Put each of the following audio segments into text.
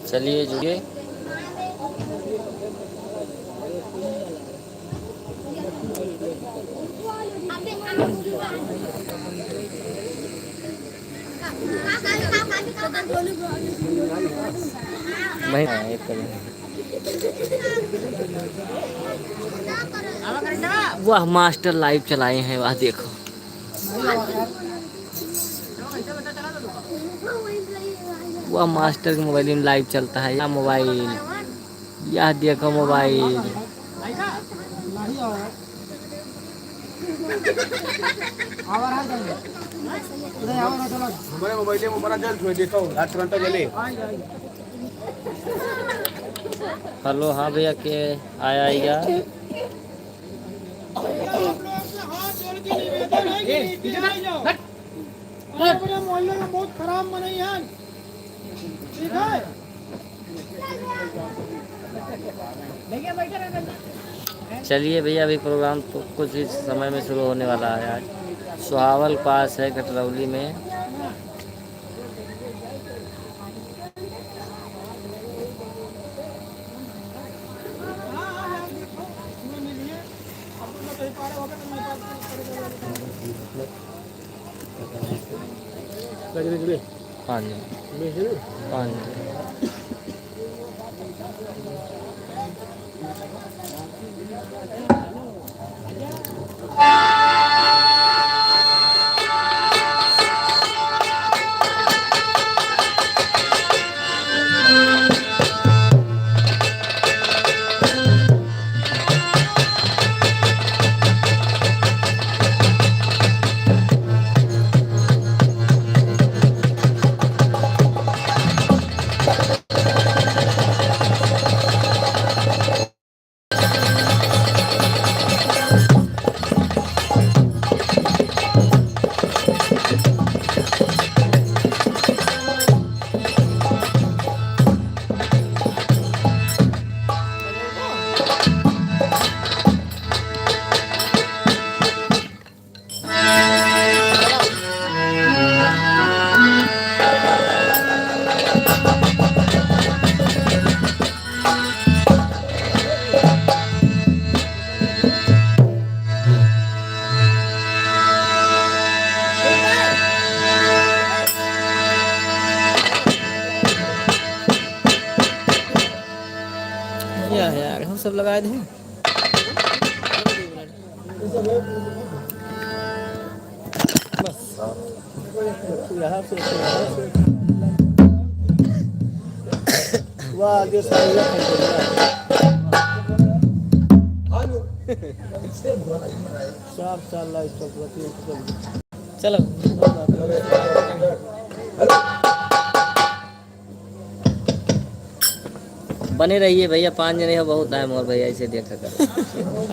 चलिए जुड़िए। नहीं एक वाह मास्टर लाइव चलाए हैं, वाह देखो। वह मास्टर के मोबाइल में लाइव चलता है। यह मोबाइल, यह देखो मोबाइल। हमारे मोबाइल में बड़ा जल्द हुए देखो 8 घंटा जले। हेलो हाँ भैया के आया यार। मोहल्ले में बहुत खराब मनाई है, ठीक है। चलिए भैया अभी प्रोग्राम तो कुछ ही समय में शुरू होने वाला है। आज सुहावल पास है कटरौली में। हाँ जी हाँ जी। यार हम सब लगाए थे। बस वाह जो साफ चल रहा है। चलो बने रहिए भैया, 5 जने हो बहुत टाइम और भैया ऐसे देखा करो।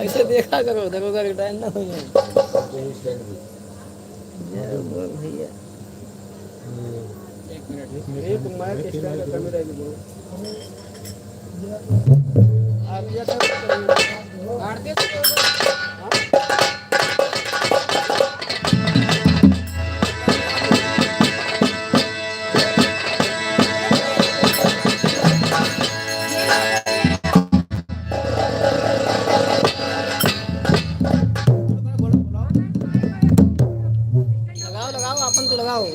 ऐसे देखा करो, देखो टाइम ना हो जाए भैया। एक माइक स्टैंड कैमरा की आप ये लगाओ अपन तो लगाओ।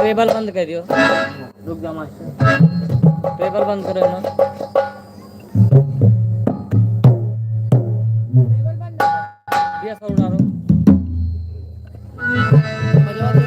ट्रेबल बंद करियो। रुक जा मास्टर, ट्रेबल बंद करो ना। ये सब उड़ा दो। बजवा दो।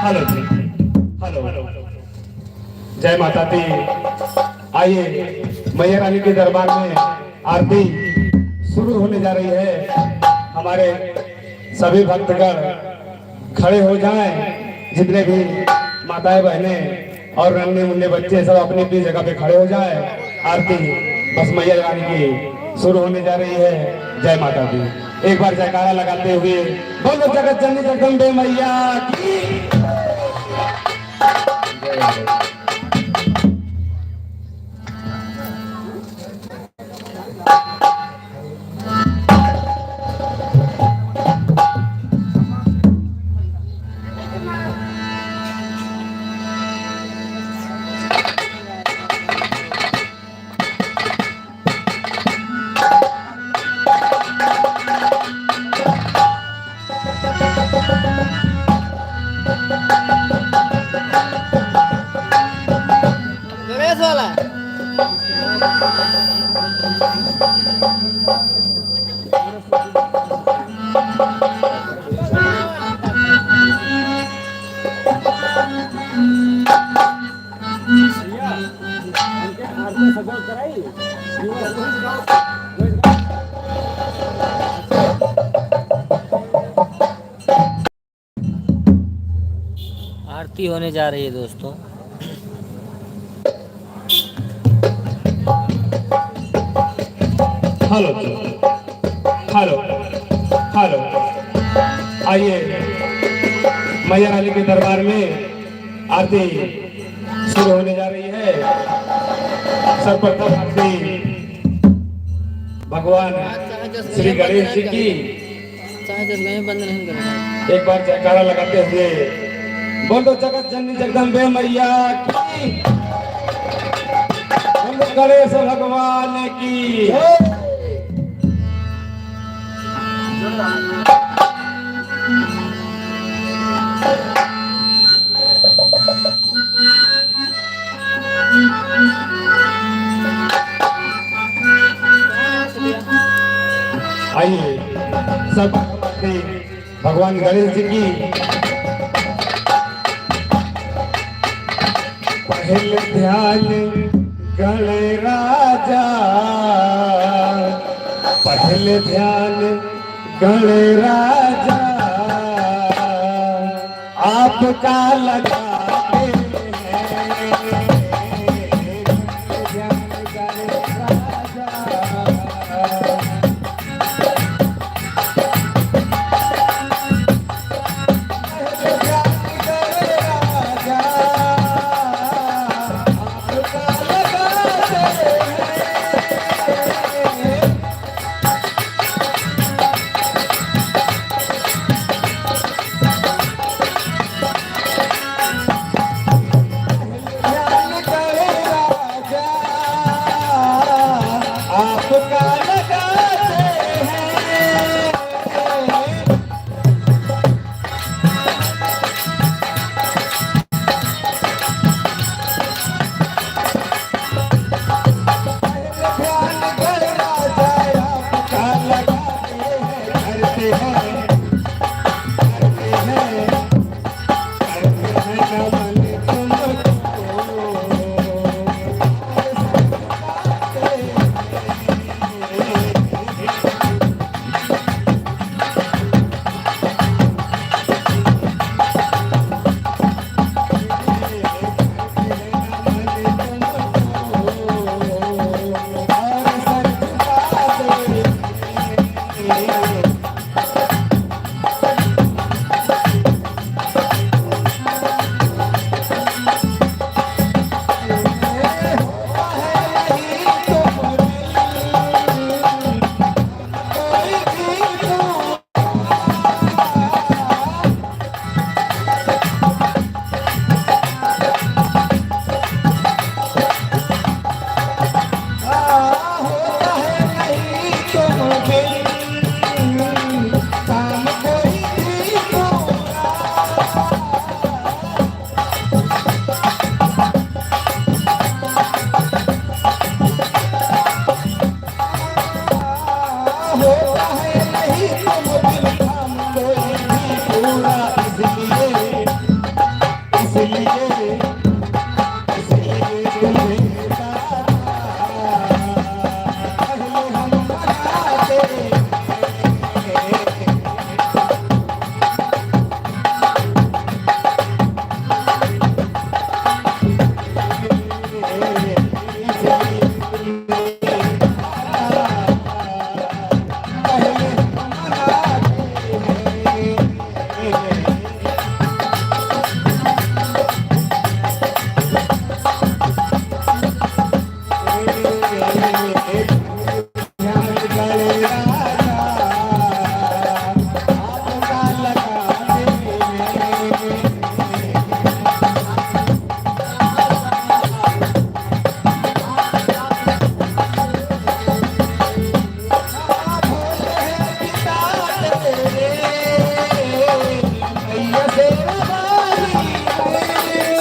हेलो जी, हेलो। जय माता दी। आइए मैया रानी के दरबार में आरती शुरू होने जा रही है। हमारे सभी भक्तगण खड़े हो जाएं, जितने भी माताएं बहनें और नन्हे मुन्ने बच्चे सब अपनी अपनी जगह पे खड़े हो जाएं। आरती बस मैया रानी की शुरू होने जा रही है। जय माता दी। एक बार जयकारा लगाते हुए बोलो जगत जननी जगदम्बे मैया की। आरती होने जा रही है दोस्तों। हेलो हेलो हेलो, आइए मैया रानी के दरबार में आरती शुरू होने जा रही है। सर्वप्रथम आरती भगवान श्री गणेश जी की। बंद नहीं करेगा। एक बार जयकारा लगाते हुए बोलो जगत जननी जगदम्बे मैया की, बोलो गणेश भगवान की। आइए सब भगवान गणेश जी की। पहले ध्यान गणराजा, पहले ध्यान गणराजा आपका लगाते हैं। ध्यान गणराजा,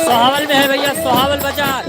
सोहावल में है भैया, सोहावल बाजार।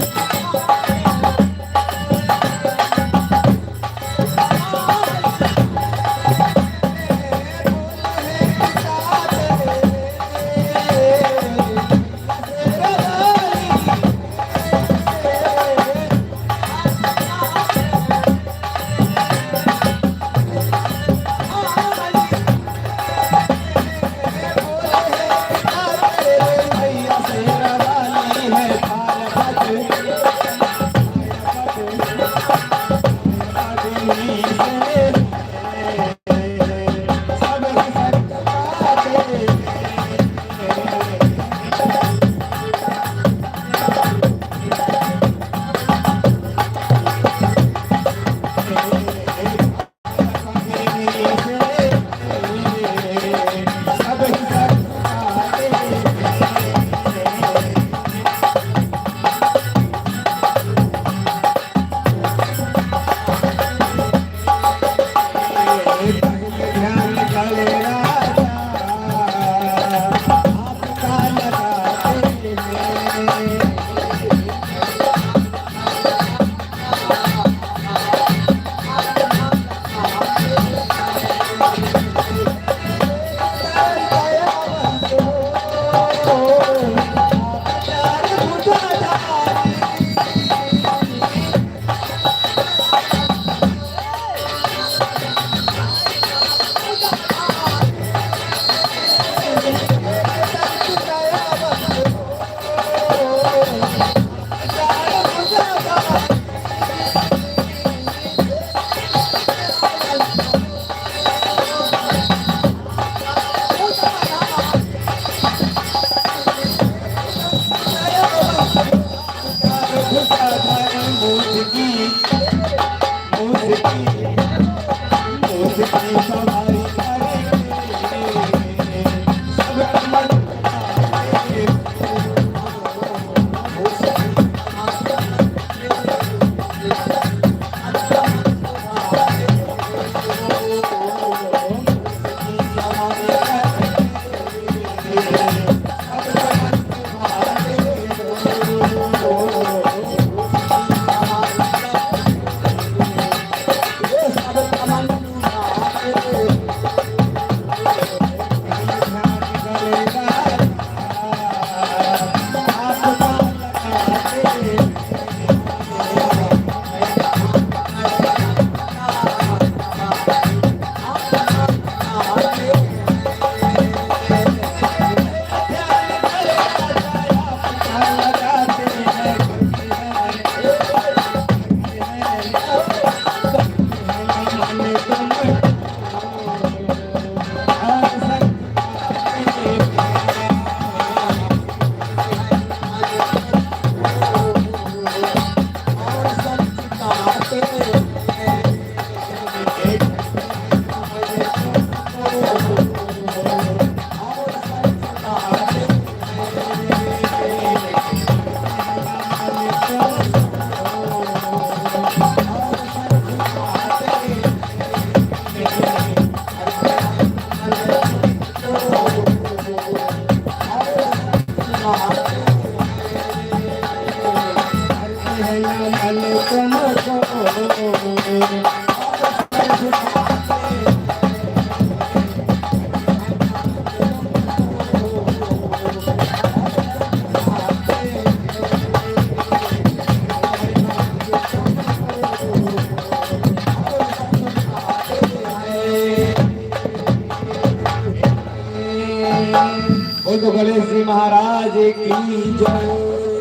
बोल तो गणेश जी महाराज की जय,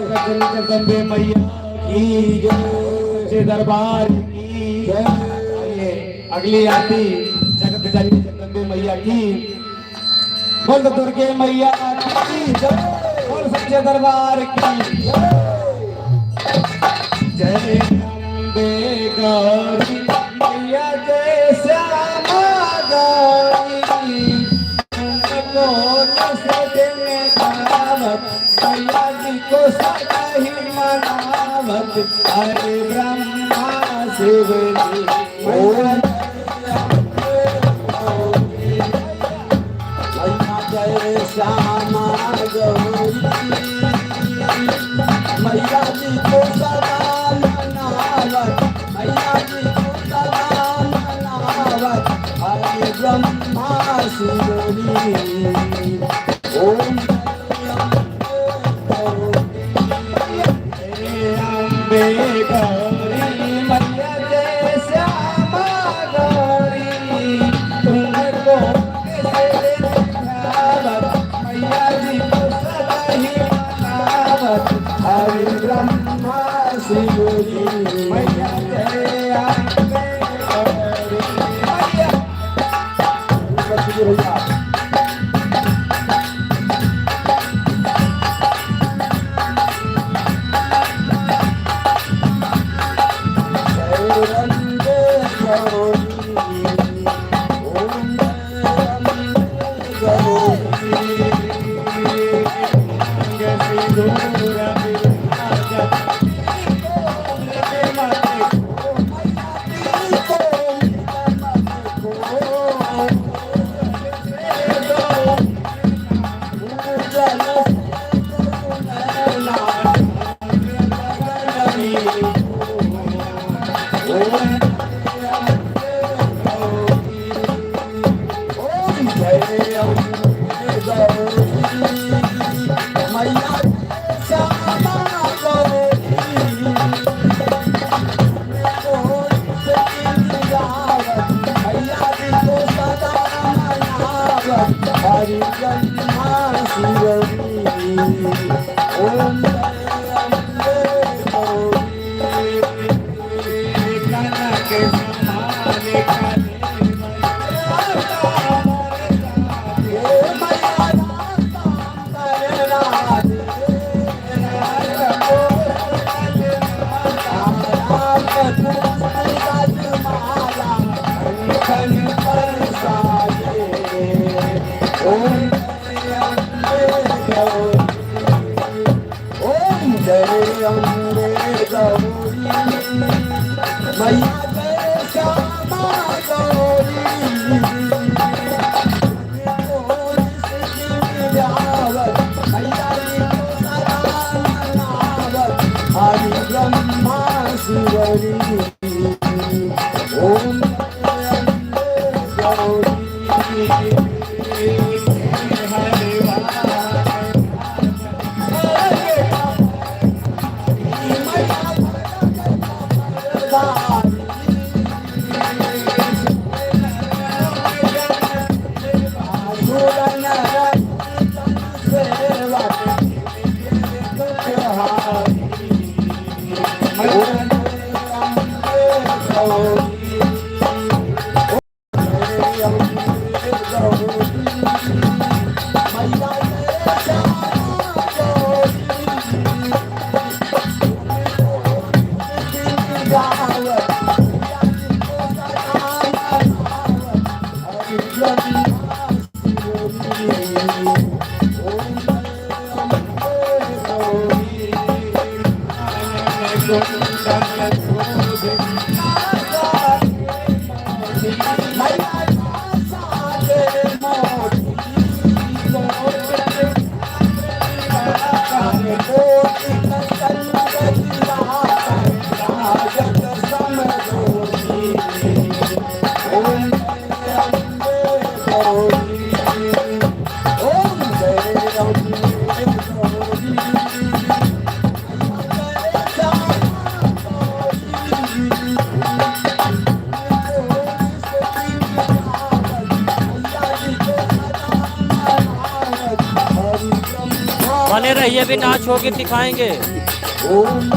जगदम्बे मैया की जय, से दरबार की जय। आइए अगली आरती जगत जननी जगदम्बे मैया की। बोल तो दुर्गे मैया की जय, बोल सच्चे दरबार की जय। जय अम्बे गौरी मैया जय श्यामा गौरी, मैया जी को सदा ही मनावत, हरे ब्रह्मा शिव जी मैया जय श्यामा गौरी, मैया जी को सदा मनावत, मैया जी को सदा मनावत, हरे ब्रह्मा शिव जी। ओम अम्बे गौरी मैया जय श्यामा गौरी, तुमको कैसे दिखावत, मैया जी को सदा ही मनावत, हरि ब्रह्मा शिव जी मैया जय अम्बे गौरी मैया। जय अम्बे गौरी मैया जय श्यामा गौरी हरि ब्रह्मा शिवरी ओम बने रहिए, भी नाच होके दिखाएंगे। ओम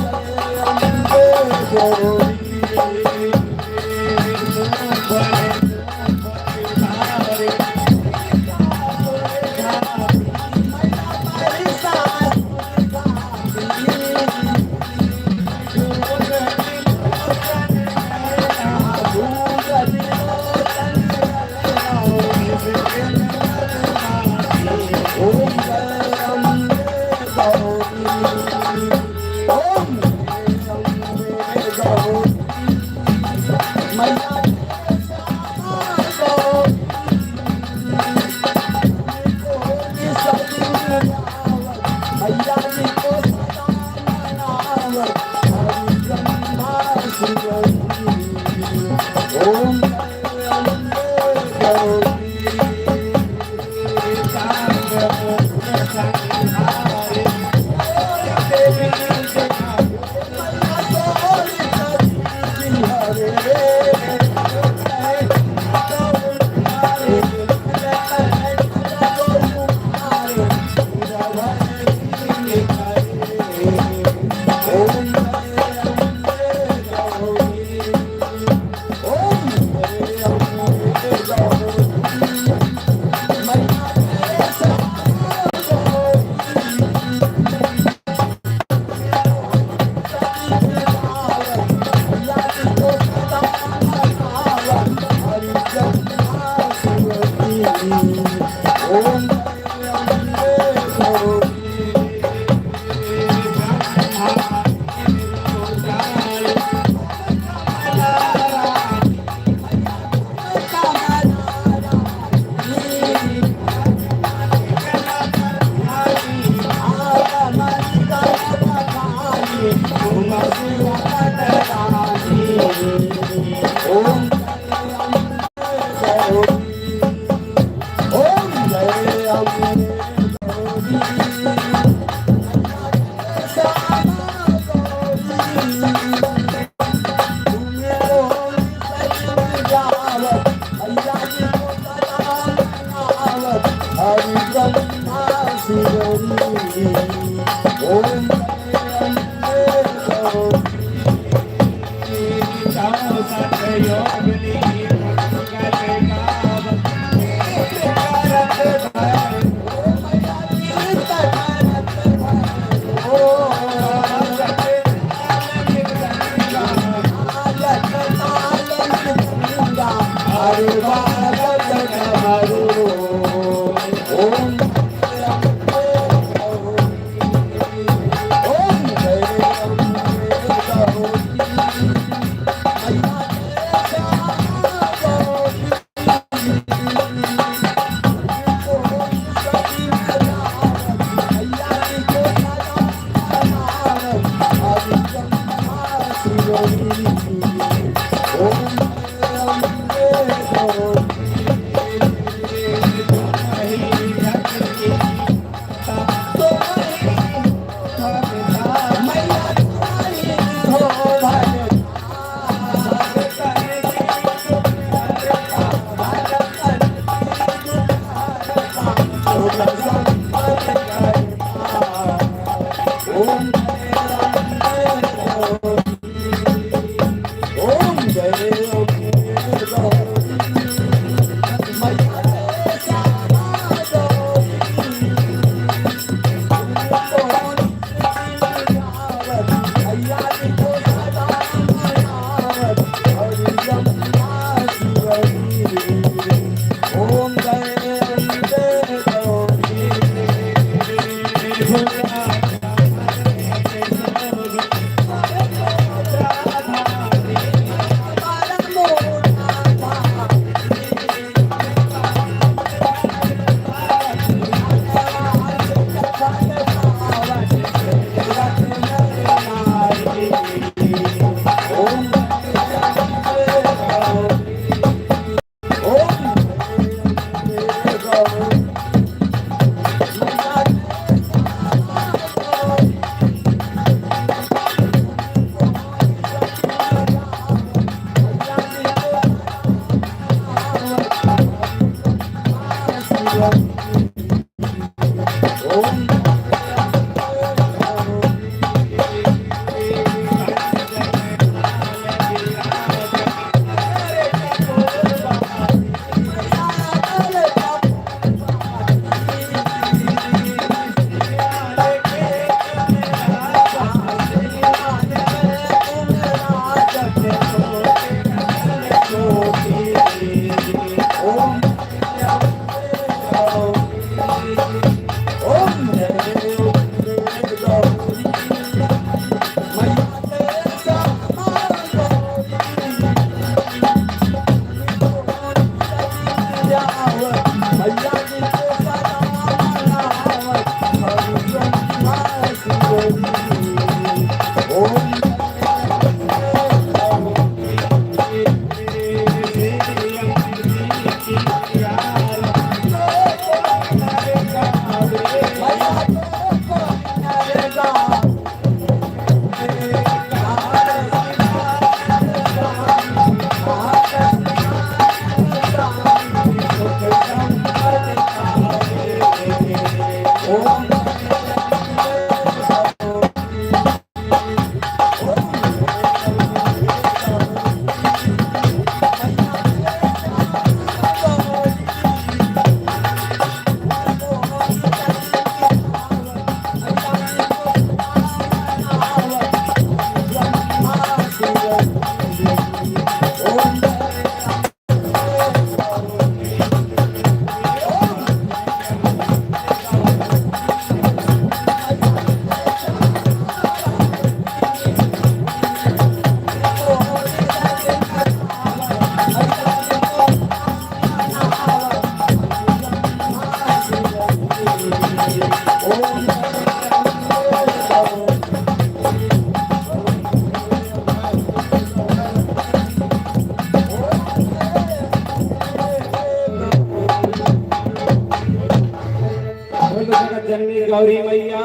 गौरी मैया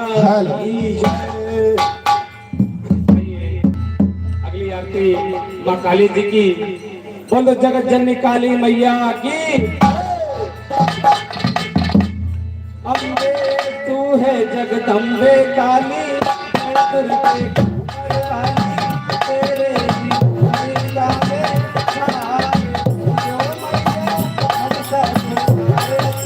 की जय। अगली आरती माँ काली जी की। बोलो जगत जननी काली मैया की। अम्बे तू है जगदम्बे काली, दुर्गे काली, तेरे लीला में छाए जो मैया हम सब तेरे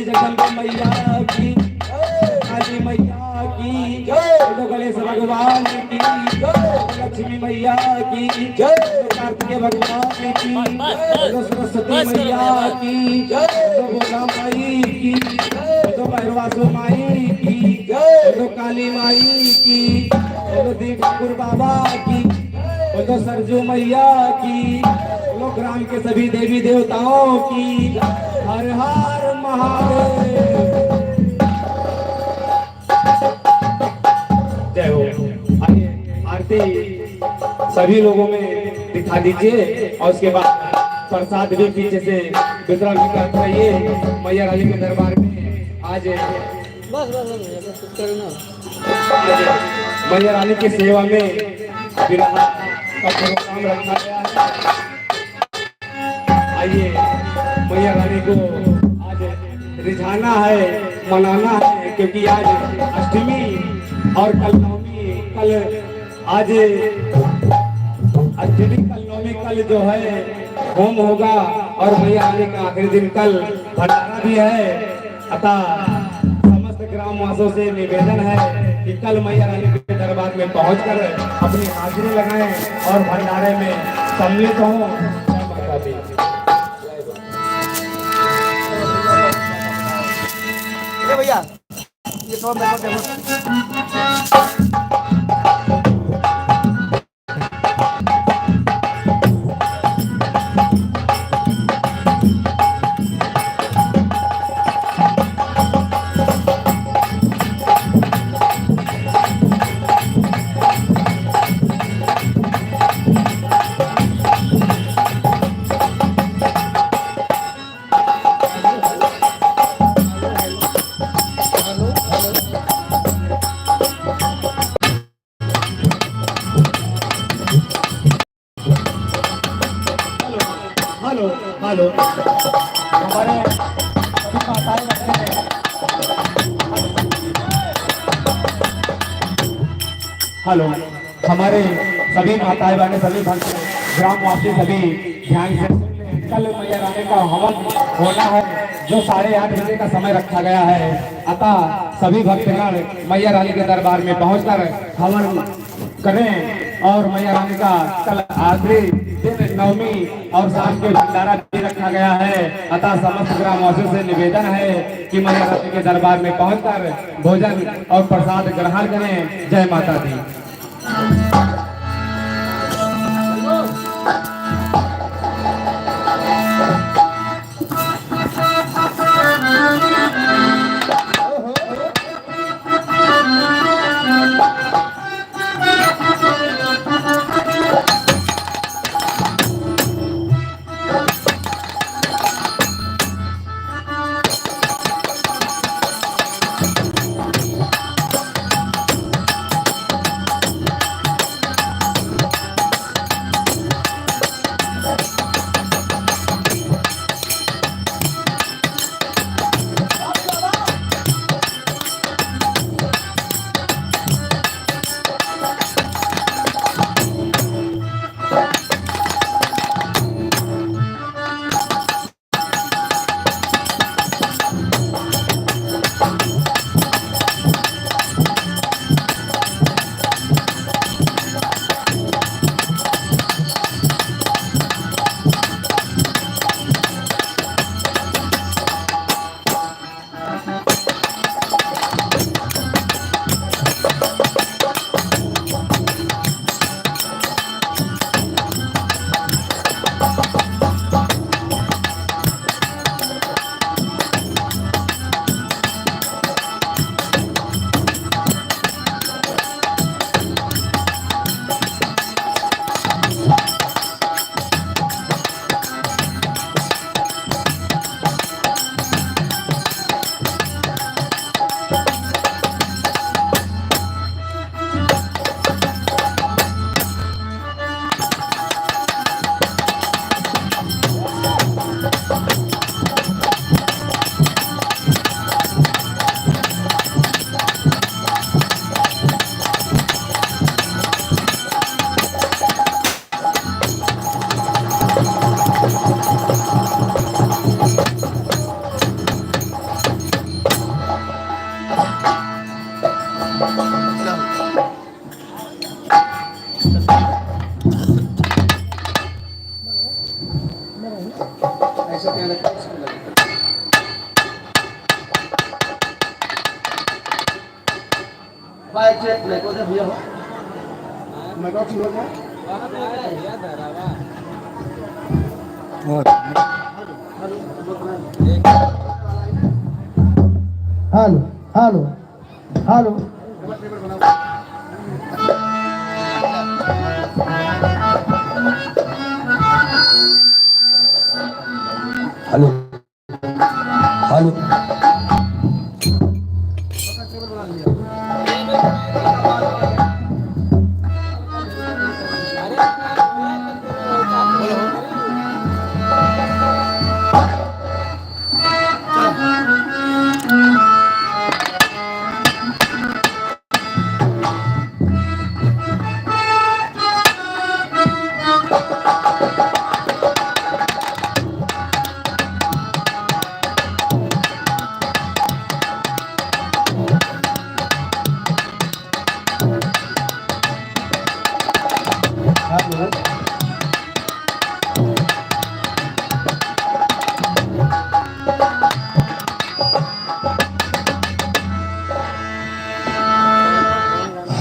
जगदम्बा मैया की, काली मैया की, तो गणेश भगवान की, लक्ष्मी मैया की, कार्तिकेय भगवान की, तो सरस्वती मैया की, तो भोला माई की, तो भैरवासु माई की, तो काली माई की, तो दीपकुर बाबा की, तो सरजू मैया की, तो ग्राम के सभी देवी देवताओं की। हर हर महादेव। जय हो। आइए आरती सभी लोगों में दिखा दीजिए और उसके बाद प्रसाद भी पीछे से वितरण भी करते रहिए। मैया रानी के दरबार में आज मैया रानी की सेवा में विवाह का प्रोग्राम रखा गया है। आइए मैया रानी को आज रिझाना है, मनाना है, क्योंकि आज अष्टमी और कल नवमी। कल आज अष्टमी कल नवमी, कल जो है होम होगा और मैया रानी का आखिरी दिन कल भंडारा भी है। अतः समस्त ग्रामवासियों से निवेदन है कि कल मैया रानी के दरबार में पहुंचकर अपनी हाजिरी लगाएं और भंडारे में सम्मिलित हों। जय माता दी। भैया ये सब हेलो हेलो हमारे सभी माताएं बहनें हैं। हेलो हमारे सभी माताएं बहनें सभी भक्त ग्रामवासी सभी ध्यान से सुन लें। कल मैया रानी का हवन होना है जो 8:30 बजे का समय रखा गया है। अतः सभी भक्तगण मैया रानी के दरबार में पहुंचकर हवन करें और मैया रानी का कल आखिरी दिन नवमी और शाम के भंडारा भी रखा गया है। अतः समस्त ग्रामवासियों से निवेदन है कि मैया रानी के दरबार में पहुंचकर भोजन और प्रसाद ग्रहण करें। जय माता दी। बाइक चेक ले को दे भैया हो मैं कहो ठीक हो गया hello hello hello hello hello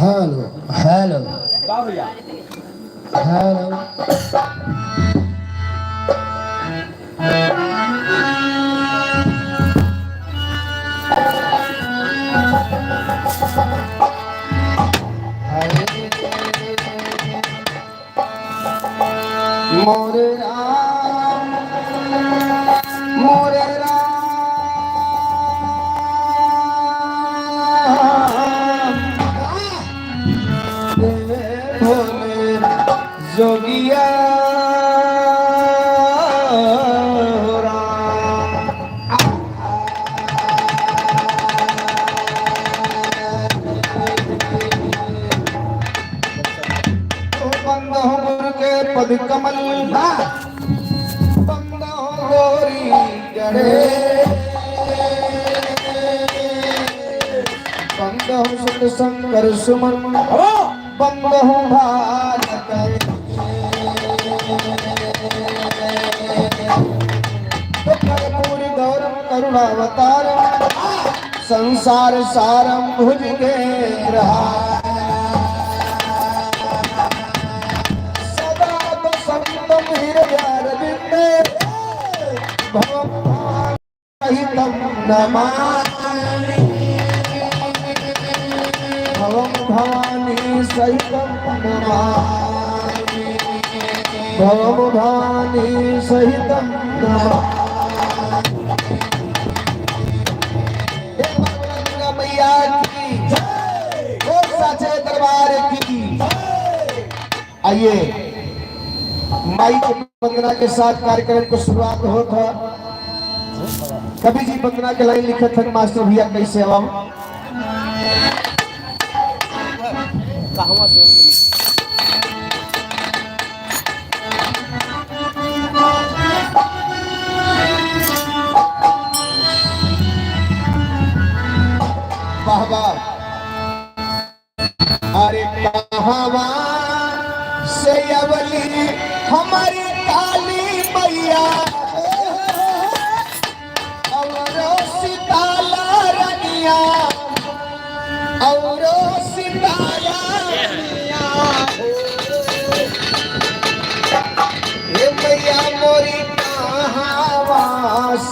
hello hello का भैया हेलो मोरे राम मोरे राम भोले जोगिया बंद हो गुरु के पद कमल बंद हो गोरी जड़े बंद हो सुत शंकर सुमन बंद हो भारत कर्पूरी गौरम करुणावतार संसार सारम भुजगे रहा संतम हृदयारविंदे भवम सहितं नमामि भवम भवानी सहितं नमामि भवम भवानी सहितं नमामि हे गंगा मैया की जय हो साचे दरबार की आइए माई की वंदना के साथ कार्यक्रम को शुरुआत हो था। कभी जी वंदना के लाइन लिखे थे मास्टर भैया कैसे अब वाह वाह अरे कहावा से अवली हमारी काली मैया और सिताला रनिया और सिताला रनिया ये मैया मोरी कहावा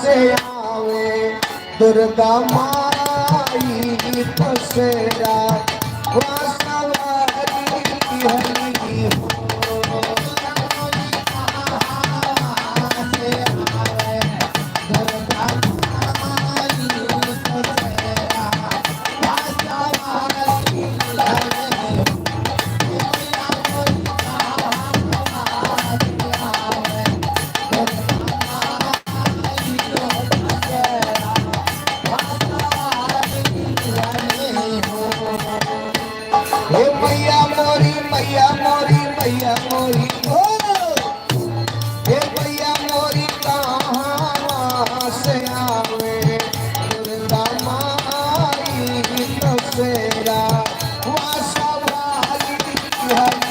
से आवे दुर्गा माई पसेरा वासवारी हरी हे मैया मोरी मैया मोरी मैया मोरी हो हे मैया मोरी कहाँ से आवे दुर्गा माई तसेरा वासवाली हरी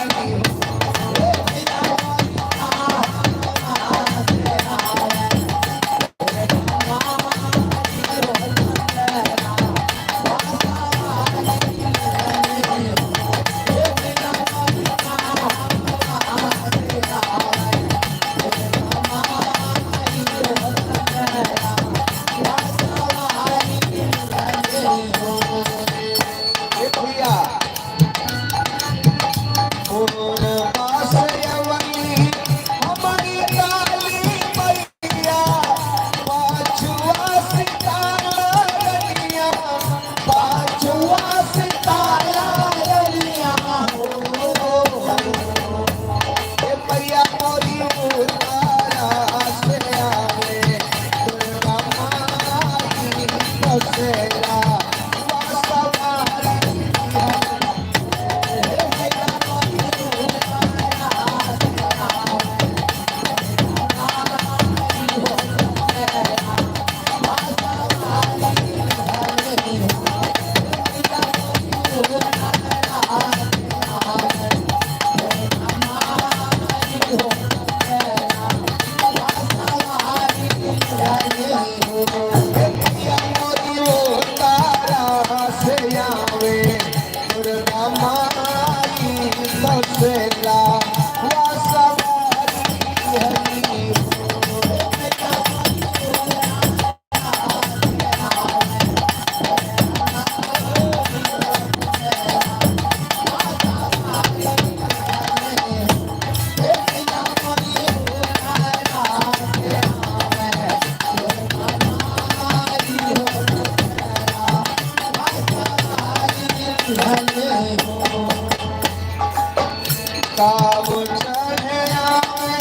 काब चढ़े आवे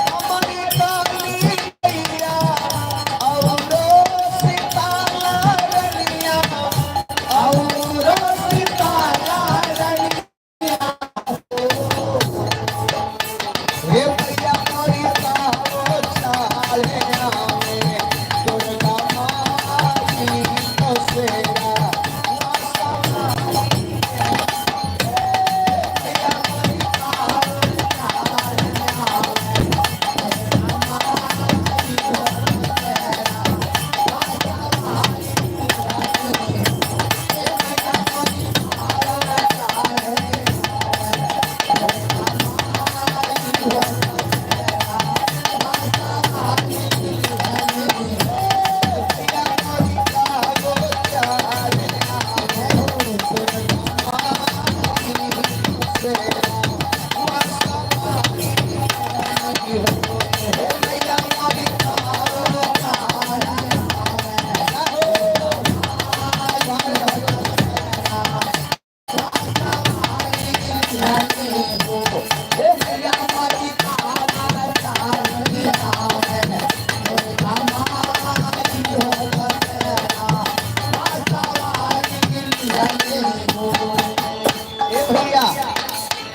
हमारी काली मैया औरो सितारा रनिया औरो सितारा रनिया हे भैया मोरी काब चढ़े आवे दुर्गा माई तो सेरा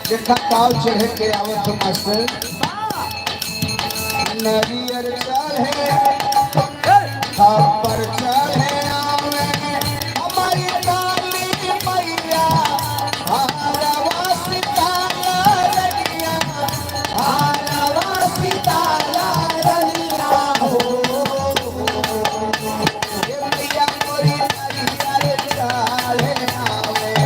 देखा काव चढ़े के आवत मास्टर नरियर चढ़े पर चढ़े आवे हमारी काली मैया हारवा सितारा रनिया हारवा सितारा रनिया हो ये मैया मोरी नरियर चढ़े आवे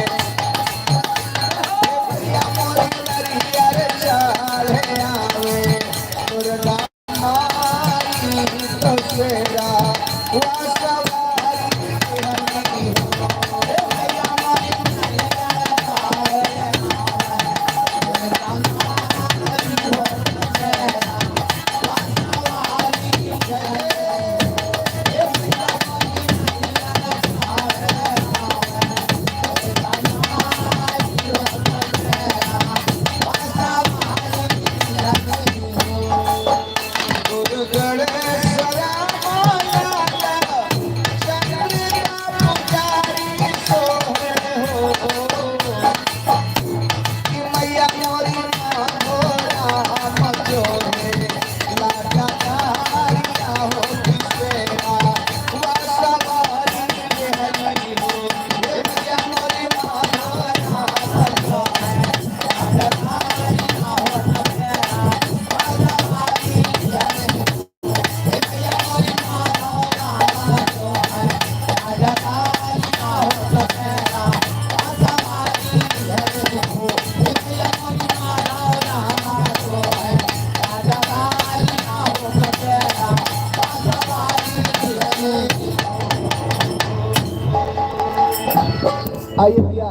आइए भैया,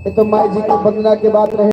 ये तो माई जी की वंदना के बाद रहे।